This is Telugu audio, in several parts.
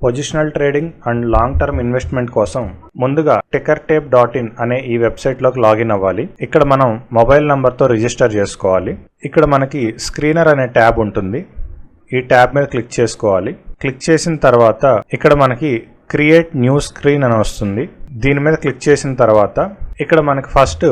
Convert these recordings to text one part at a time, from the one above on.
Positional trading and long term investment కోసం ముందుగా tickertape.in అనే ఈ వెబ్సైట్లోకి లాగిన్ అవ్వాలి. ఇక్కడ మనం మొబైల్ నంబర్తో రిజిస్టర్ చేసుకోవాలి. ఇక్కడ మనకి స్క్రీనర్ అనే ట్యాబ్ ఉంటుంది. ఈ ట్యాబ్ మీద క్లిక్ చేసుకోవాలి. క్లిక్ చేసిన తర్వాత ఇక్కడ మనకి క్రియేట్ న్యూ స్క్రీన్ అని వస్తుంది. దీని మీద క్లిక్ చేసిన తర్వాత ఇక్కడ మనకి first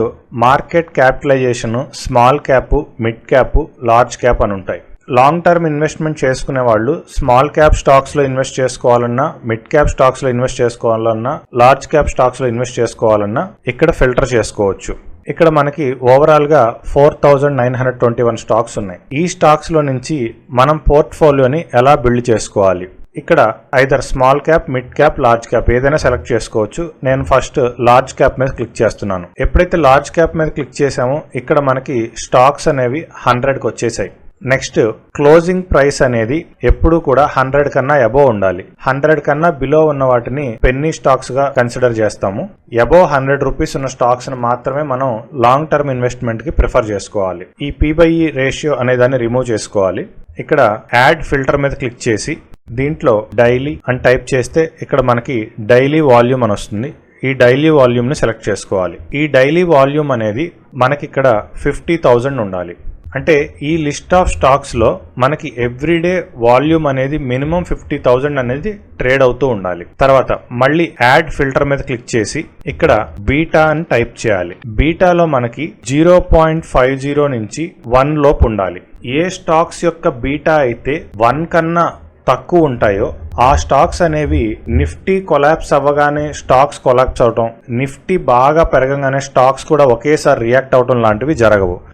market capitalisation, small cap, mid cap, large cap అని ఉంటాయి. లాంగ్ టర్మ్ ఇన్వెస్ట్మెంట్ చేసుకునే వాళ్ళు స్మాల్ క్యాప్ స్టాక్స్ లో ఇన్వెస్ట్ చేసుకోవాలన్నా, మిడ్ క్యాప్ స్టాక్స్ లో ఇన్వెస్ట్ చేసుకోవాలన్నా, లార్జ్ క్యాప్ స్టాక్స్ లో ఇన్వెస్ట్ చేసుకోవాలన్నా ఇక్కడ ఫిల్టర్ చేసుకోవచ్చు. ఇక్కడ మనకి ఓవరాల్ గా 4921 స్టాక్స్ ఉన్నాయి. ఈ స్టాక్స్ లో నుంచి మనం పోర్ట్ఫోలియోని ఎలా బిల్డ్ చేసుకోవాలి, ఇక్కడ either small cap, mid cap, large cap ఏదైనా సెలెక్ట్ చేసుకోవచ్చు. నేను ఫస్ట్ లార్జ్ క్యాప్ మీద క్లిక్ చేస్తున్నాను. ఎప్పుడైతే లార్జ్ క్యాప్ మీద క్లిక్ చేసామో ఇక్కడ మనకి స్టాక్స్ అనేవి 100కి వచ్చేసాయి. నెక్స్ట్ క్లోజింగ్ ప్రైస్ అనేది ఎప్పుడు కూడా 100 కన్నా అబోవ్ ఉండాలి. 100 కన్నా బిలో ఉన్న వాటిని పెన్నీ స్టాక్స్ గా కన్సిడర్ చేస్తాము. అబోవ్ 100 రూపీస్ ఉన్న స్టాక్స్ ని మాత్రమే మనం లాంగ్ టర్మ్ ఇన్వెస్ట్మెంట్ కి ప్రిఫర్ చేసుకోవాలి. ఈ P/E రేషియో అనే దాన్ని రిమూవ్ చేసుకోవాలి. ఇక్కడ యాడ్ ఫిల్టర్ మీద క్లిక్ చేసి దీంట్లో డైలీ అని టైప్ చేస్తే ఇక్కడ మనకి డైలీ వాల్యూమ్ అని వస్తుంది. ఈ డైలీ వాల్యూమ్ ని సెలెక్ట్ చేసుకోవాలి. ఈ డైలీ వాల్యూమ్ అనేది మనకి ఇక్కడ 50,000 ఉండాలి. అంటే ఈ లిస్ట్ ఆఫ్ స్టాక్స్ లో మనకి ఎవ్రీడే వాల్యూమ్ అనేది మినిమం 50,000 అనేది ట్రేడ్ అవుతూ ఉండాలి. తర్వాత మళ్ళీ యాడ్ ఫిల్టర్ మీద క్లిక్ చేసి ఇక్కడ బీటా అని టైప్ చేయాలి. బీటాలో మనకి 0.50 నుంచి 1 లోపు ఉండాలి. ఏ స్టాక్స్ యొక్క బీటా అయితే 1 కన్నా తక్కువ ఉంటాయో ఆ స్టాక్స్ అనేవి నిఫ్టీ కొలాప్స్ అవ్వగానే స్టాక్స్ కొలాప్స్ అవటం, నిఫ్టీ బాగా పెరగగానే స్టాక్స్ కూడా ఒకేసారి రియాక్ట్ అవటం లాంటివి జరగవు.